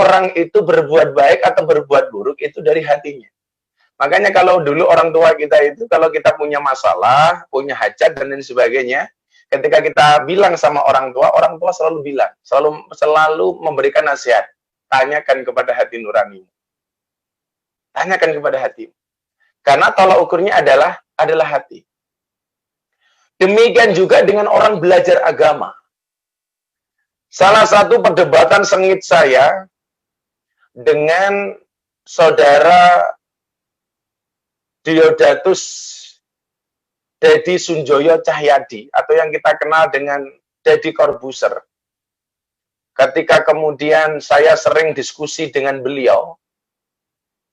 orang itu berbuat baik atau berbuat buruk itu dari hatinya. Makanya kalau dulu orang tua kita itu, kalau kita punya masalah, punya hajat dan lain sebagainya, ketika kita bilang sama orang tua selalu bilang, selalu memberikan nasihat. Tanyakan kepada hati nurani. Tanyakan kepada hati. Karena tolak ukurnya adalah hati. Demikian juga dengan orang belajar agama. Salah satu perdebatan sengit saya dengan saudara Diodatus Dedi Sunjoyo Cahyadi, atau yang kita kenal dengan Deddy Corbuzier. Ketika kemudian saya sering diskusi dengan beliau,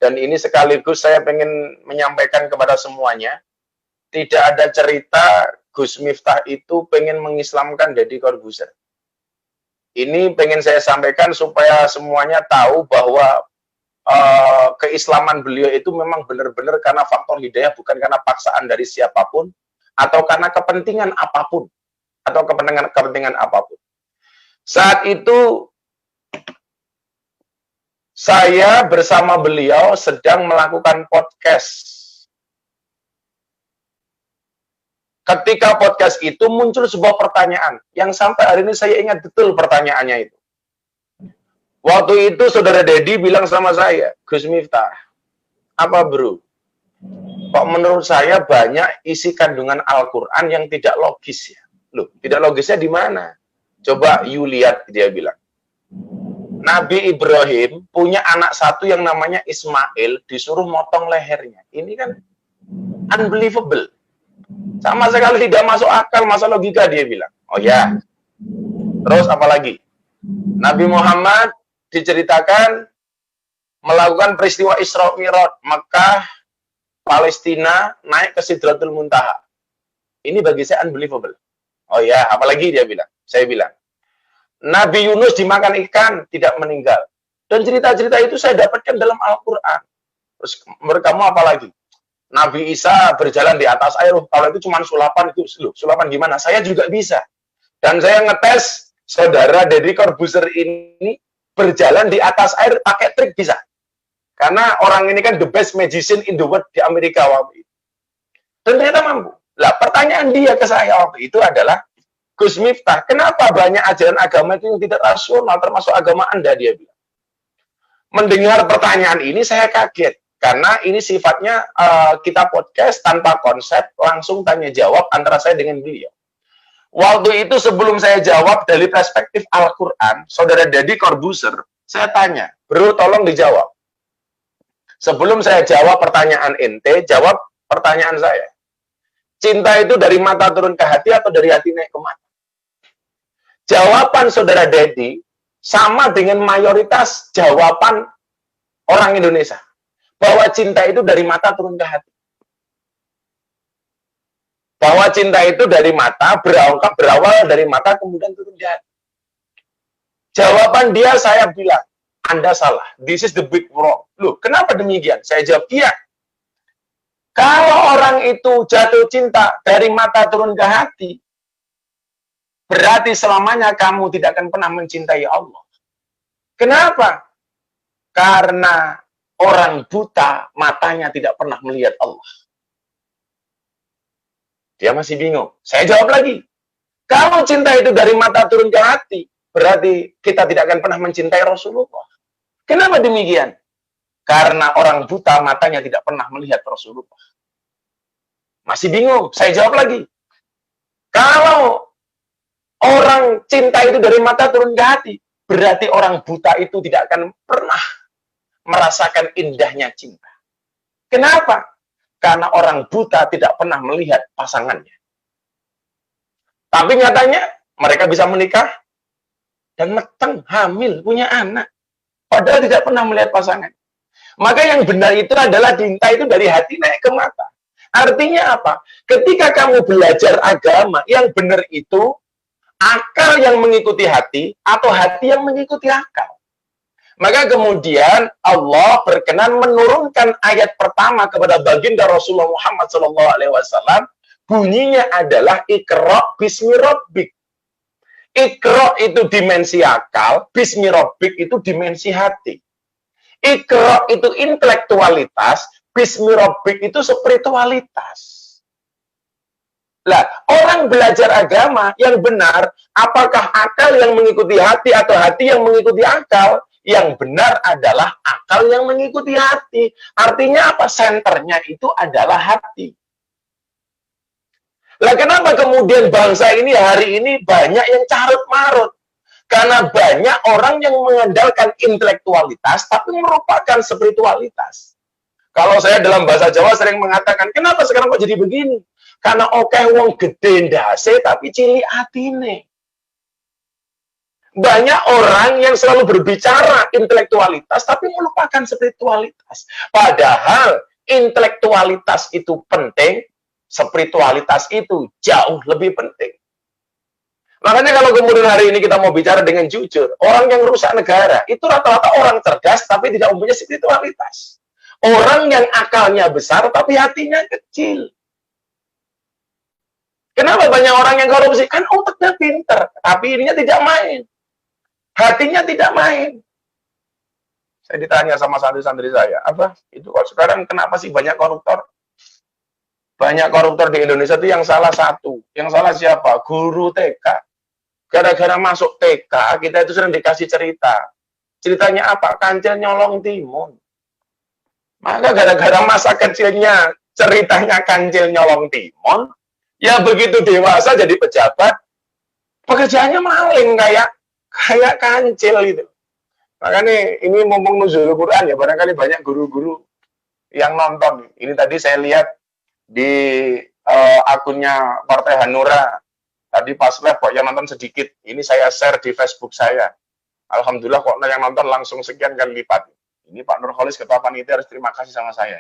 dan ini sekaligus saya ingin menyampaikan kepada semuanya, tidak ada cerita Gus Miftah itu pengen mengislamkan Deddy Corbuzier. Ini pengen saya sampaikan supaya semuanya tahu bahwa keislaman beliau itu memang benar-benar karena faktor hidayah, bukan karena paksaan dari siapapun, atau karena kepentingan apapun, atau kepentingan apapun. Saat itu, saya bersama beliau sedang melakukan podcast. Ketika podcast itu muncul sebuah pertanyaan, yang sampai hari ini saya ingat betul pertanyaannya itu. Waktu itu saudara Dedi bilang sama saya, Gus Miftah, apa bro? Kok menurut saya banyak isi kandungan Al-Quran yang tidak logis ya? Loh, tidak logisnya di mana? Coba you lihat, dia bilang. Nabi Ibrahim punya anak satu yang namanya Ismail, disuruh motong lehernya. Ini kan unbelievable. Sama sekali tidak masuk akal, masa logika, dia bilang. Oh ya. Terus apa lagi? Nabi Muhammad diceritakan melakukan peristiwa Isra Mi'raj, Mekah, Palestina, naik ke Sidratul Muntaha. Ini bagi saya unbelievable. Oh ya, apalagi dia bilang. Saya bilang, Nabi Yunus dimakan ikan, tidak meninggal. Dan cerita-cerita itu saya dapatkan dalam Al-Quran. Terus menurut kamu apa lagi? Nabi Isa berjalan di atas air, kalau itu cuma sulapan, itu sulapan gimana? Saya juga bisa. Dan saya ngetes saudara Deddy Corbuzier ini berjalan di atas air pakai trik bisa. Karena orang ini kan the best magician in the world di Amerika waktu itu. Dan ternyata mampu. Lah, pertanyaan dia ke saya waktu itu adalah, Gus Miftah, kenapa banyak ajaran agama itu yang tidak rasional, termasuk agama Anda, dia bilang. Mendengar pertanyaan ini saya kaget. Karena ini sifatnya kita podcast tanpa konsep, langsung tanya jawab antara saya dengan beliau. Waktu itu sebelum saya jawab dari perspektif Al-Quran, saudara Deddy Corbuzier, saya tanya, bro tolong dijawab. Sebelum saya jawab pertanyaan ente, jawab pertanyaan saya. Cinta itu dari mata turun ke hati atau dari hati naik ke mata? Jawaban saudara Deddy sama dengan mayoritas jawaban orang Indonesia. Bahwa cinta itu dari mata turun ke hati. Bahwa cinta itu dari mata, berawal dari mata, kemudian turun ke hati. Jawaban dia saya bilang, Anda salah. This is the big wrong. Loh, kenapa demikian? Saya jawab, iya. Kalau orang itu jatuh cinta dari mata turun ke hati, berarti selamanya kamu tidak akan pernah mencintai Allah. Kenapa? Karena orang buta matanya tidak pernah melihat Allah. Dia masih bingung. Saya jawab lagi. Kalau cinta itu dari mata turun ke hati, berarti kita tidak akan pernah mencintai Rasulullah. Kenapa demikian? Karena orang buta matanya tidak pernah melihat Rasulullah. Masih bingung. Saya jawab lagi. Kalau orang cinta itu dari mata turun ke hati, berarti orang buta itu tidak akan pernah merasakan indahnya cinta. Kenapa? Karena orang buta tidak pernah melihat pasangannya. Tapi nyatanya mereka bisa menikah dan meteng, hamil, punya anak. Padahal tidak pernah melihat pasangan. Maka yang benar itu adalah cinta itu dari hati naik ke mata. Artinya apa? Ketika kamu belajar agama, yang benar itu akal yang mengikuti hati atau hati yang mengikuti akal. Maka kemudian Allah berkenan menurunkan ayat pertama kepada baginda Rasulullah Muhammad SAW. Bunyinya adalah Iqra' bismi rabbik. Iqra itu dimensi akal, Bismi Rabbik itu dimensi hati. Iqra itu intelektualitas, Bismi Rabbik itu spiritualitas. Lah, orang belajar agama yang benar, apakah akal yang mengikuti hati atau hati yang mengikuti akal? Yang benar adalah akal yang mengikuti hati. Artinya apa? Senternya itu adalah hati. Lah, kenapa kemudian bangsa ini hari ini banyak yang carut-marut? Karena banyak orang yang mengandalkan intelektualitas tapi merupakan spiritualitas. Kalau saya dalam bahasa Jawa sering mengatakan, kenapa sekarang kok jadi begini? Karena oke wong gede ndase tapi cilik atine. Banyak orang yang selalu berbicara intelektualitas tapi melupakan spiritualitas. Padahal intelektualitas itu penting, spiritualitas itu jauh lebih penting. Makanya kalau kemudian hari ini kita mau bicara dengan jujur, orang yang rusak negara itu rata-rata orang cerdas tapi tidak mempunyai spiritualitas. Orang yang akalnya besar tapi hatinya kecil. Kenapa banyak orang yang korupsi? Kan otaknya pinter, tapi ininya tidak main. Hatinya tidak main. Saya ditanya sama santri-santri saya, apa? Itu kok sekarang kenapa sih banyak koruptor? Banyak koruptor di Indonesia itu yang salah satu. Yang salah siapa? Guru TK. Gara-gara masuk TK, kita itu sering dikasih cerita. Ceritanya apa? Kancil nyolong timun. Maka gara-gara masa kecilnya ceritanya kancil nyolong timun, ya begitu dewasa jadi pejabat, pekerjaannya maling kayak kancil gitu. Makanya ini mumpung nuzul Quran ya, barangkali banyak guru-guru yang nonton. Ini tadi saya lihat di akunnya Partai Hanura. Tadi pas live kok yang nonton sedikit. Ini saya share di Facebook saya. Alhamdulillah kok yang nonton langsung sekian kali lipat. Ini Pak Nurholis Ketua Panitia harus terima kasih sama saya.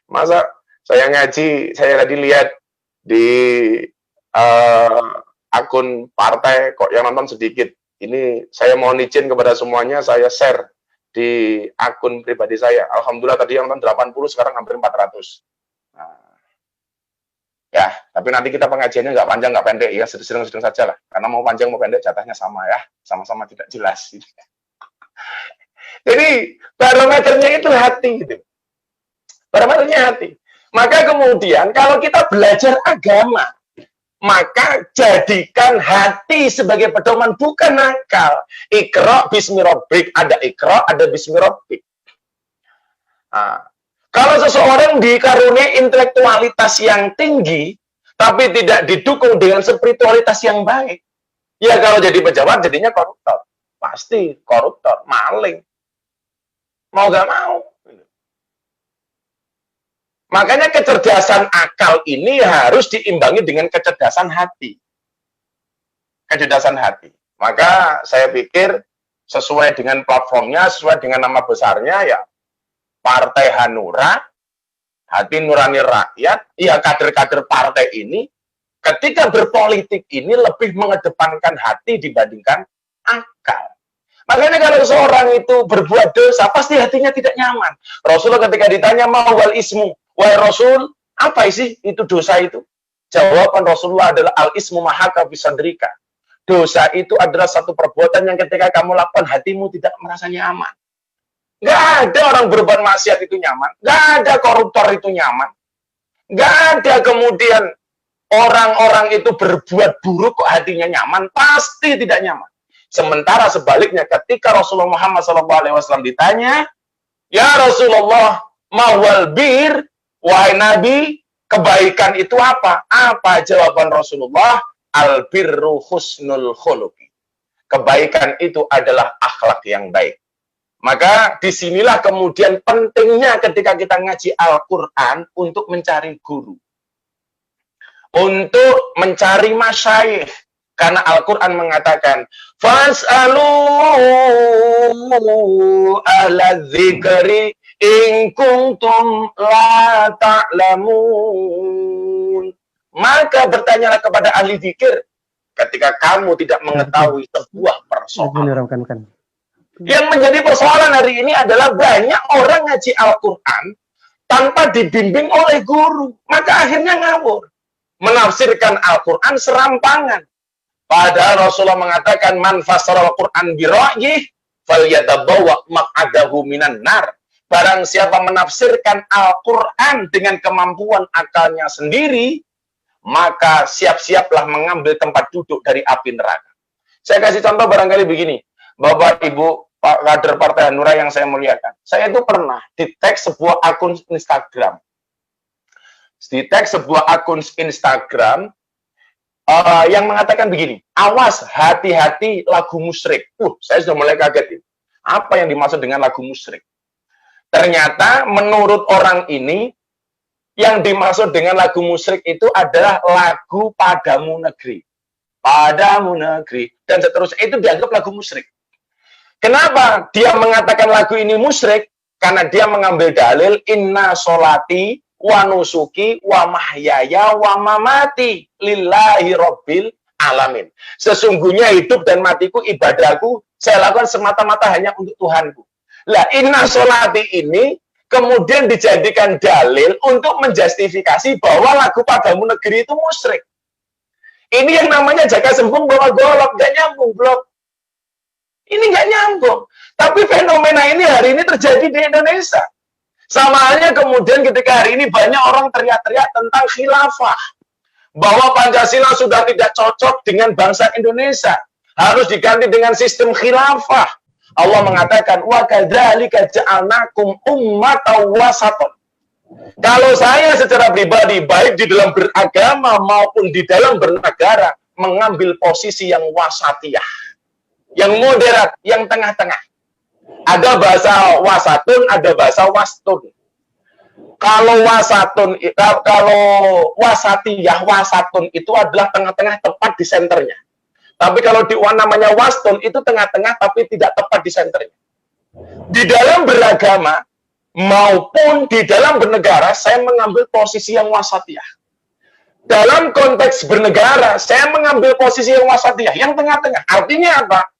Masa saya ngaji, saya tadi lihat di akun partai kok yang nonton sedikit. Ini saya mohon izin kepada semuanya, saya share di akun pribadi saya. Alhamdulillah tadi yang nonton 80, sekarang hampir 400. Nah, ya, tapi nanti kita pengajiannya nggak panjang, nggak pendek ya, sedang-sedang saja lah. Karena mau panjang mau pendek jatahnya sama ya, sama-sama tidak jelas. Jadi barometernya itu hati gitu. Barometernya hati. Maka kemudian kalau kita belajar agama, maka jadikan hati sebagai pedoman, bukan akal. Iqra bismi rabbik, ada iqra, ada bismi rabbik. Nah, kalau seseorang dikaruniai intelektualitas yang tinggi, tapi tidak didukung dengan spiritualitas yang baik, ya kalau jadi pejabat jadinya koruptor. Pasti koruptor, maling. Mau gak mau. Makanya kecerdasan akal ini harus diimbangi dengan kecerdasan hati. Kecerdasan hati. Maka saya pikir sesuai dengan platformnya, sesuai dengan nama besarnya ya Partai Hanura, Hati Nurani Rakyat, ya kader-kader partai ini ketika berpolitik ini lebih mengedepankan hati dibandingkan akal. Makanya kalau seorang itu berbuat dosa, pasti hatinya tidak nyaman. Rasulullah ketika ditanya, mawal ismu, wahai Rasul, apa sih itu dosa itu? Jawaban Rasulullah adalah al-ismu mahaka bisadrika. Dosa itu adalah satu perbuatan yang ketika kamu lakukan, hatimu tidak merasa nyaman. Nggak ada orang berbuat maksiat itu nyaman. Nggak ada koruptor itu nyaman. Nggak ada kemudian orang-orang itu berbuat buruk kok hatinya nyaman. Pasti tidak nyaman. Sementara sebaliknya ketika Rasulullah Muhammad SAW ditanya, ya Rasulullah, mawal bir, wahai Nabi, kebaikan itu apa? Apa jawaban Rasulullah? Al birru husnul khuluqi. Kebaikan itu adalah akhlak yang baik. Maka disinilah kemudian pentingnya ketika kita ngaji Al-Quran untuk mencari guru. Untuk mencari masyayikh. Karena Al-Quran mengatakan, Fas'alu ahla dzikri in kuntum la ta'lamun. Maka bertanyalah kepada ahli dzikir ketika kamu tidak mengetahui sebuah persoalan. Yang menjadi persoalan hari ini adalah banyak orang ngaji Al-Quran tanpa dibimbing oleh guru. Maka akhirnya ngawur. Menafsirkan Al-Quran serampangan. Padahal Rasulullah mengatakan man fassara al-Qur'an bi ra'yih falyatabawwa maq'adahu minan nar. Barang siapa menafsirkan Al-Qur'an dengan kemampuan akalnya sendiri, maka siap-siaplah mengambil tempat duduk dari api neraka. Saya kasih contoh barangkali begini, Bapak Ibu Pak kader Partai Hanura yang saya muliakan. Saya itu pernah di-tag sebuah akun Instagram. Di-tag sebuah akun Instagram yang mengatakan begini, awas hati-hati lagu musyrik. Saya sudah mulai kaget. Apa yang dimaksud dengan lagu musyrik? Ternyata menurut orang ini, yang dimaksud dengan lagu musyrik itu adalah lagu Padamu Negeri. Padamu Negeri. Dan seterusnya, itu dianggap lagu musyrik. Kenapa dia mengatakan lagu ini musyrik? Karena dia mengambil dalil, inna sholati wa nusuki wa mahyaya wa mamati lillahi rabbil alamin. Sesungguhnya hidup dan matiku, ibadahku, saya lakukan semata-mata hanya untuk Tuhanku. Lah, inna sholati ini kemudian dijadikan dalil untuk menjustifikasi bahwa lagu Padamu Negeri itu musyrik. Ini yang namanya jaga sembung bawa golok, gak nyambung, blok. Ini nggak nyambung. Tapi fenomena ini hari ini terjadi di Indonesia. Sama halnya kemudian ketika hari ini banyak orang teriak-teriak tentang khilafah. Bahwa Pancasila sudah tidak cocok dengan bangsa Indonesia. Harus diganti dengan sistem khilafah. Allah mengatakan, wa kadzalika ja'alnakum ummatan wasatan. Kalau saya secara pribadi, baik di dalam beragama maupun di dalam bernegara, mengambil posisi yang wasatiyah. Yang moderat, yang tengah-tengah. Ada bahasa wasatun, ada bahasa wastun. Kalau wasatiyah, wasatun itu adalah tengah-tengah tepat di senternya. Tapi kalau di namanya wastun itu tengah-tengah tapi tidak tepat di senternya. Di dalam beragama maupun di dalam bernegara, saya mengambil posisi yang wasatiyah. Dalam konteks bernegara, saya mengambil posisi yang wasatiyah, yang tengah-tengah. Artinya apa?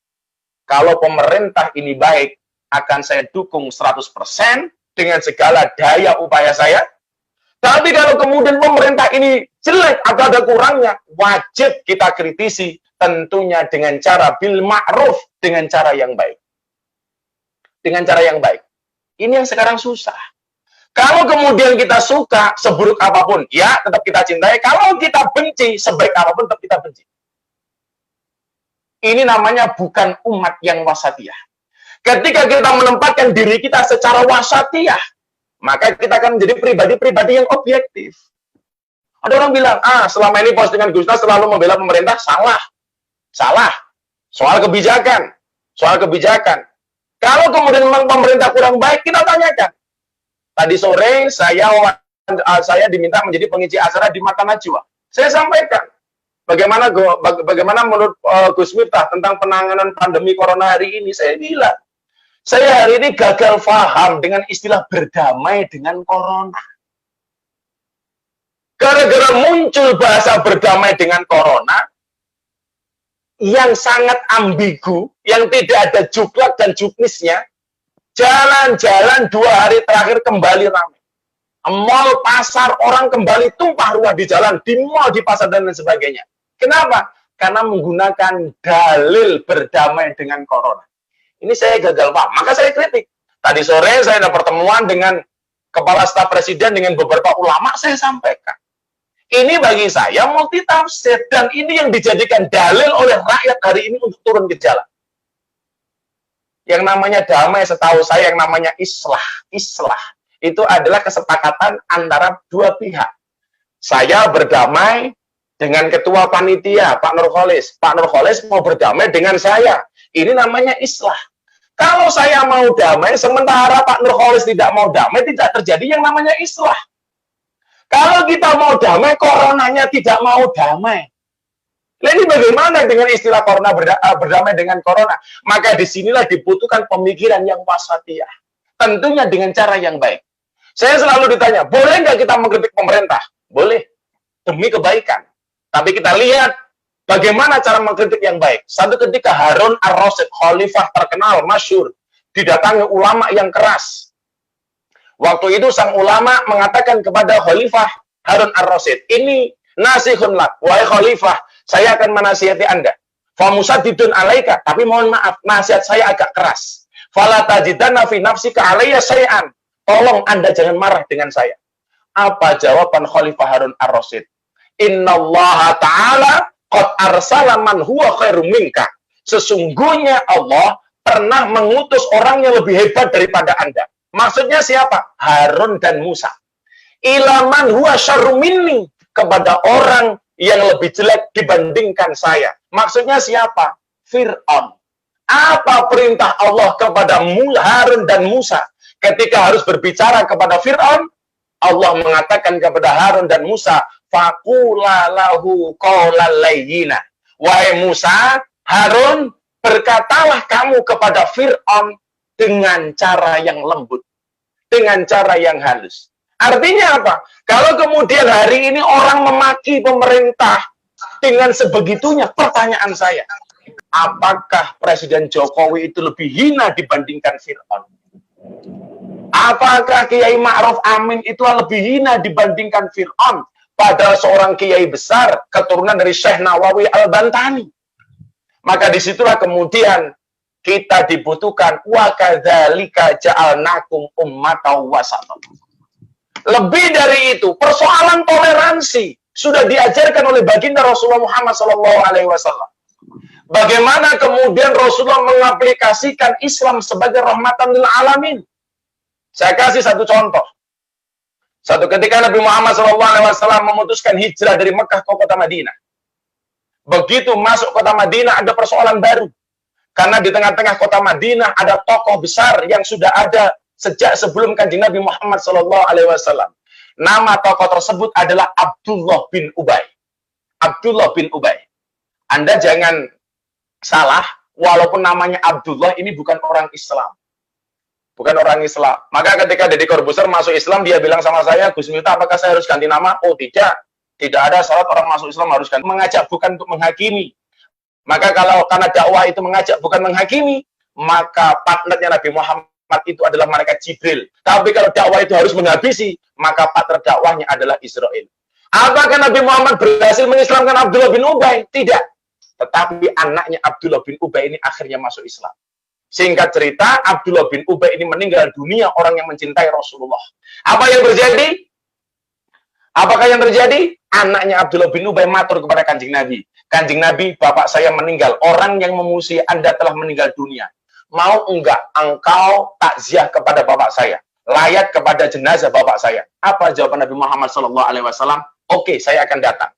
Kalau pemerintah ini baik, akan saya dukung 100% dengan segala daya upaya saya. Tapi kalau kemudian pemerintah ini jelek atau ada kurangnya, wajib kita kritisi, tentunya dengan cara bil ma'ruf, dengan cara yang baik. Dengan cara yang baik. Ini yang sekarang susah. Kalau kemudian kita suka, seburuk apapun, ya tetap kita cintai. Kalau kita benci, sebaik apapun tetap kita benci. Ini namanya bukan umat yang wasatiyah. Ketika kita menempatkan diri kita secara wasatiyah, maka kita akan menjadi pribadi-pribadi yang objektif. Ada orang bilang, selama ini postingan Gusnas selalu membela pemerintah, salah. Salah. Soal kebijakan. Kalau kemudian memang pemerintah kurang baik, kita tanyakan. Tadi sore saya diminta menjadi pengisi acara di Mata Najwa. Saya sampaikan. Bagaimana menurut Gus Miftah tentang penanganan pandemi corona hari ini? Saya bilang, saya hari ini gagal paham dengan istilah berdamai dengan corona. Gara-gara muncul bahasa berdamai dengan corona yang sangat ambigu, yang tidak ada juklak dan juknisnya, jalan-jalan 2 hari terakhir kembali ramai. Mal, pasar, orang kembali tumpah ruah di jalan, di mal, di pasar, dan lain sebagainya. Kenapa? Karena menggunakan dalil berdamai dengan corona. Ini saya gagal paham. Maka saya kritik. Tadi sore saya ada pertemuan dengan Kepala Staf Presiden dengan beberapa ulama, saya sampaikan. Ini bagi saya multitafsir. Dan ini yang dijadikan dalil oleh rakyat hari ini untuk turun ke jalan. Yang namanya damai, setahu saya yang namanya islah. Itu adalah kesepakatan antara dua pihak. Saya berdamai dengan ketua panitia, Pak Nurholis. Pak Nurholis mau berdamai dengan saya. Ini namanya islah. Kalau saya mau damai, sementara Pak Nurholis tidak mau damai, tidak terjadi yang namanya islah. Kalau kita mau damai, coronanya tidak mau damai. Nah, ini bagaimana dengan istilah corona berdamai dengan corona? Maka disinilah dibutuhkan pemikiran yang wasatiyah. Tentunya dengan cara yang baik. Saya selalu ditanya, boleh nggak kita mengkritik pemerintah? Boleh, demi kebaikan. Tapi kita lihat bagaimana cara mengkritik yang baik. Satu ketika Harun ar-Rasyid, khalifah terkenal, masyhur, didatangi ulama yang keras. Waktu itu sang ulama mengatakan kepada khalifah Harun ar-Rasyid, ini nasihun lak, wahai khalifah, saya akan menasihati Anda. Famusaddidun alaika, tapi mohon maaf, nasihat saya agak keras. Fala tajidanna fi nafsika alayya syai'an. Tolong Anda jangan marah dengan saya. Apa jawaban Khalifah Harun ar-Rasyid? Innallaha ta'ala qad arsala man huwa khairum minka. Sesungguhnya Allah pernah mengutus orang yang lebih hebat daripada Anda. Maksudnya siapa? Harun dan Musa. Ilaman huwa syarrum minni, kepada orang yang lebih jelek dibandingkan saya. Maksudnya siapa? Fir'aun. Apa perintah Allah kepada Harun dan Musa ketika harus berbicara kepada Fir'aun? Allah mengatakan kepada Harun dan Musa, faqula lahu qawlan layyina. Wahai Musa, Harun, berkatalah kamu kepada Fir'aun dengan cara yang lembut, dengan cara yang halus. Artinya apa? Kalau kemudian hari ini orang memaki pemerintah dengan sebegitunya, pertanyaan saya, apakah Presiden Jokowi itu lebih hina dibandingkan Fir'aun? Apakah Kiai Ma'ruf Amin itu lebih hina dibandingkan Fir'aun? Padahal seorang kiai besar, keturunan dari Syekh Nawawi Al-Bantani. Maka disitulah kemudian kita dibutuhkan wa kadzalika ja'alnakum ummatan wasatan. Lebih dari itu, persoalan toleransi sudah diajarkan oleh baginda Rasulullah Muhammad SAW. Bagaimana kemudian Rasulullah mengaplikasikan Islam sebagai rahmatan lil alamin. Saya kasih satu contoh. Satu ketika Nabi Muhammad SAW memutuskan hijrah dari Mekah ke kota Madinah. Begitu masuk kota Madinah ada persoalan baru. Karena di tengah-tengah kota Madinah ada tokoh besar yang sudah ada sejak sebelum Kanjeng Nabi Muhammad SAW. Nama tokoh tersebut adalah Abdullah bin Ubay. Abdullah bin Ubay. Anda jangan salah, walaupun namanya Abdullah, ini bukan orang Islam. Bukan orang Islam. Maka ketika Deddy Corbuzier masuk Islam, dia bilang sama saya, Gus Miftah, apakah saya harus ganti nama? Oh tidak. Tidak ada syarat orang masuk Islam harus ganti. Mengajak bukan untuk menghakimi. Maka karena dakwah itu mengajak bukan menghakimi, maka partnernya Nabi Muhammad itu adalah malaikat Jibril. Tapi kalau dakwah itu harus menghabisi, maka partner dakwahnya adalah Israel. Apakah Nabi Muhammad berhasil mengislamkan Abdullah bin Ubay? Tidak. Tetapi anaknya Abdullah bin Ubay ini akhirnya masuk Islam. Singkat cerita, Abdullah bin Ubay ini meninggal dunia orang yang mencintai Rasulullah. Apa yang terjadi? Apakah yang terjadi? Anaknya Abdullah bin Ubay matur kepada Kanjeng Nabi. Kanjeng Nabi, bapak saya meninggal. Orang yang memusuhi Anda telah meninggal dunia. Mau enggak engkau takziah kepada bapak saya? Layat kepada jenazah bapak saya. Apa jawaban Nabi Muhammad SAW? Oke, saya akan datang.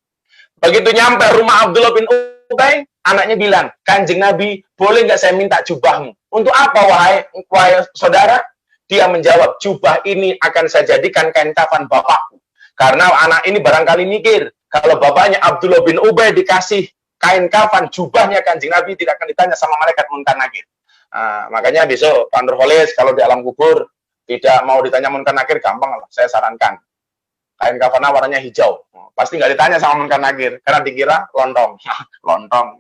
Begitu nyampe rumah Abdullah bin Ubay, anaknya bilang, Kanjeng Nabi, boleh nggak saya minta jubahmu? Untuk apa, wahai saudara? Dia menjawab, jubah ini akan saya jadikan kain kafan bapakku. Karena anak ini barangkali mikir, kalau bapaknya Abdullah bin Ubay dikasih kain kafan, jubahnya Kanjeng Nabi tidak akan ditanya sama malaikat Munkar Nakir. Makanya besok Pak Nurholis kalau di alam kubur tidak mau ditanya Munkar Nakir, gampang lah, saya sarankan. Kain kafan warnanya hijau. Pasti nggak ditanya sama Munkar Nakir, karena dikira lontong. Lontong.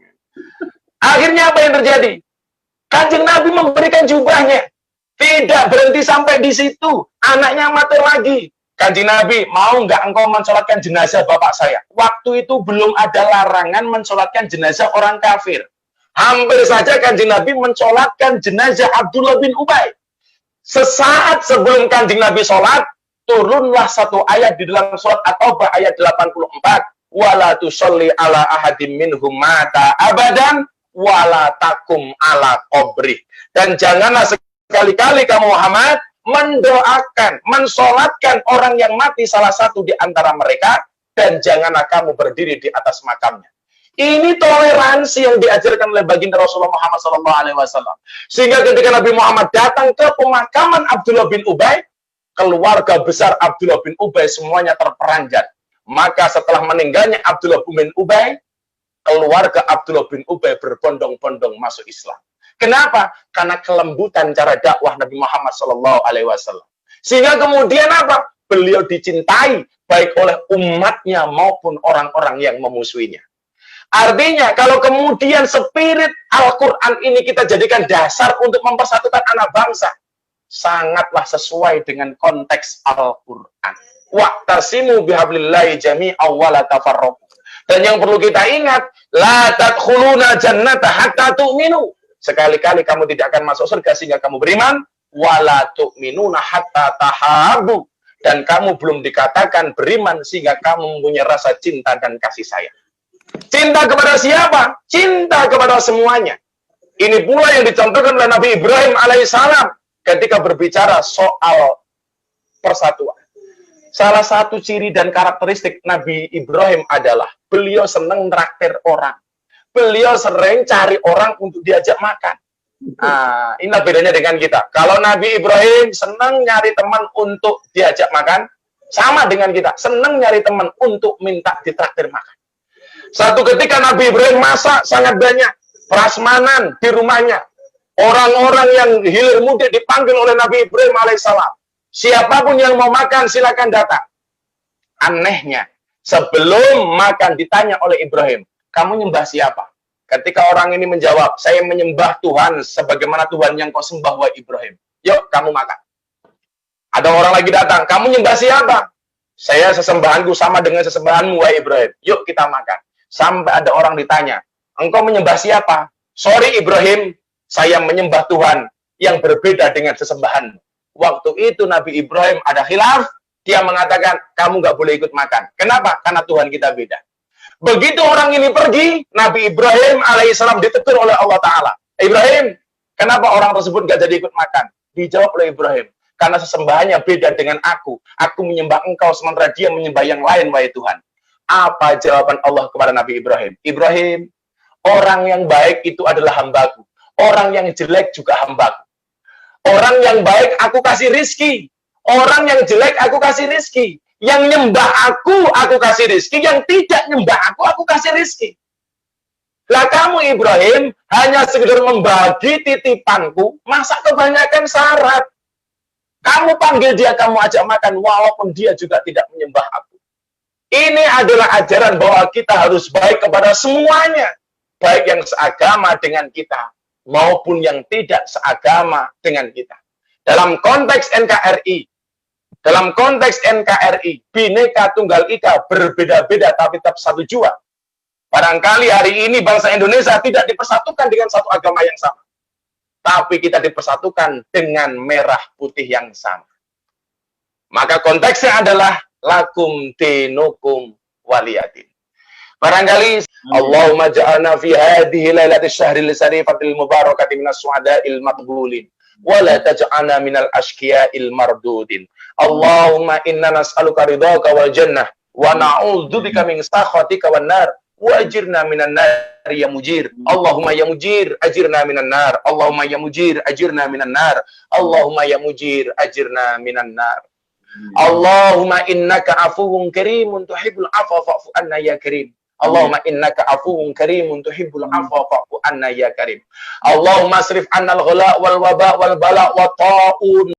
Akhirnya apa yang terjadi? Kanjeng Nabi memberikan jubahnya. Tidak berhenti sampai di situ. Anaknya matur lagi. Kanjeng Nabi, mau nggak engkau mensolatkan jenazah bapak saya? Waktu itu belum ada larangan mensolatkan jenazah orang kafir. Hampir saja Kanjeng Nabi mensolatkan jenazah Abdullah bin Ubay. Sesaat sebelum Kanjeng Nabi sholat, turunlah satu ayat di dalam surat At-Taubah ayat 84. Wala tusalli ala ahadim minhum mata abadan wala takum ala qabri. Dan janganlah sekali-kali kamu Muhammad mendoakan, mensolatkan orang yang mati salah satu di antara mereka, dan janganlah kamu berdiri di atas makamnya. Ini toleransi yang diajarkan oleh baginda Rasulullah Muhammad SAW. Sehingga ketika Nabi Muhammad datang ke pemakaman Abdullah bin Ubay, keluarga besar Abdullah bin Ubay semuanya terperanjat. Maka setelah meninggalnya Abdullah bin Ubay, keluarga Abdullah bin Ubay berbondong-bondong masuk Islam. Kenapa? Karena kelembutan cara dakwah Nabi Muhammad SAW. Sehingga kemudian apa? Beliau dicintai baik oleh umatnya maupun orang-orang yang memusuhinya. Artinya, kalau kemudian spirit Al-Quran ini kita jadikan dasar untuk mempersatukan anak bangsa, sangatlah sesuai dengan konteks Al-Quran. Wa'tasimu bihablillahi jami'an wa la tafarraqu. Dan yang perlu kita ingat, la tadkhuluna jannata hatta tu'minu. Sekali-kali kamu tidak akan masuk surga sehingga kamu beriman, wala tu'minuna hatta tahabu. Dan kamu belum dikatakan beriman sehingga kamu mempunyai rasa cinta dan kasih sayang. Cinta kepada siapa? Cinta kepada semuanya. Ini pula yang dicontohkan oleh Nabi Ibrahim alaihissalam ketika berbicara soal persatuan. Salah satu ciri dan karakteristik Nabi Ibrahim adalah beliau senang traktir orang. Beliau sering cari orang untuk diajak makan. Nah, inilah bedanya dengan kita. Kalau Nabi Ibrahim senang nyari teman untuk diajak makan, sama dengan kita. Senang nyari teman untuk minta ditraktir makan. Satu ketika Nabi Ibrahim masak sangat banyak. Prasmanan di rumahnya. Orang-orang yang hilir mudik dipanggil oleh Nabi Ibrahim alaihissalam. Siapapun yang mau makan, silakan datang. Anehnya, sebelum makan ditanya oleh Ibrahim, kamu nyembah siapa? Ketika orang ini menjawab, saya menyembah Tuhan sebagaimana Tuhan yang kau sembah, wahai Ibrahim. Yuk, kamu makan. Ada orang lagi datang, kamu nyembah siapa? Saya sesembahanku sama dengan sesembahanmu, wahai Ibrahim. Yuk, kita makan. Sampai ada orang ditanya, engkau menyembah siapa? Sorry Ibrahim, saya menyembah Tuhan yang berbeda dengan sesembahanmu. Waktu itu Nabi Ibrahim ada khilaf, dia mengatakan, kamu gak boleh ikut makan. Kenapa? Karena Tuhan kita beda. Begitu orang ini pergi, Nabi Ibrahim alaihissalam ditegur oleh Allah Ta'ala. Ibrahim, kenapa orang tersebut gak jadi ikut makan? Dijawab oleh Ibrahim, karena sesembahannya beda dengan aku. Aku menyembah engkau, sementara dia menyembah yang lain, wahai Tuhan. Apa jawaban Allah kepada Nabi Ibrahim? Ibrahim, orang yang baik itu adalah hambaku. Orang yang jelek juga hambaku. Orang yang baik aku kasih rizki. Orang yang jelek aku kasih rizki. Yang nyembah aku kasih rizki. Yang tidak nyembah aku kasih rizki. Lah kamu Ibrahim hanya sekedar membagi titipanku. Masa kebanyakan syarat? Kamu panggil dia, kamu ajak makan. Walaupun dia juga tidak menyembah aku. Ini adalah ajaran bahwa kita harus baik kepada semuanya. Baik yang seagama dengan kita, maupun yang tidak seagama dengan kita. Dalam konteks NKRI, Bhinneka Tunggal Ika, berbeda-beda tapi tetap satu jua. Barangkali hari ini bangsa Indonesia tidak dipersatukan dengan satu agama yang sama. Tapi kita dipersatukan dengan merah putih yang sama. Maka konteksnya adalah lakum dinukum waliyadin. Barangkali Allahumma ja'alna fi hadhihi lailatul syahril syarifatil mubarakati minas suhada'il maqbulin wa la taj'alna minal ashqiya'il mardudin. Allahumma inna nas'aluka ridhaka wal jannah wa na'udzubika min sakhatika wan nar wa ajirna minan nar ya mujir. Allahumma ya mujir ajirna minan nar. Allahumma ya mujir ajirna minan nar. Allahumma ya mujir ajirna minan nar. Allahumma innaka afuwun karimun tuhibbul afwa fa'fu anna ya karim. Allahumma innaka afuwun karimun tuhibbul afwa fa'fu anna ya karim. Allahumma asrif anna al-ghala wal waba wal bala wa ta'un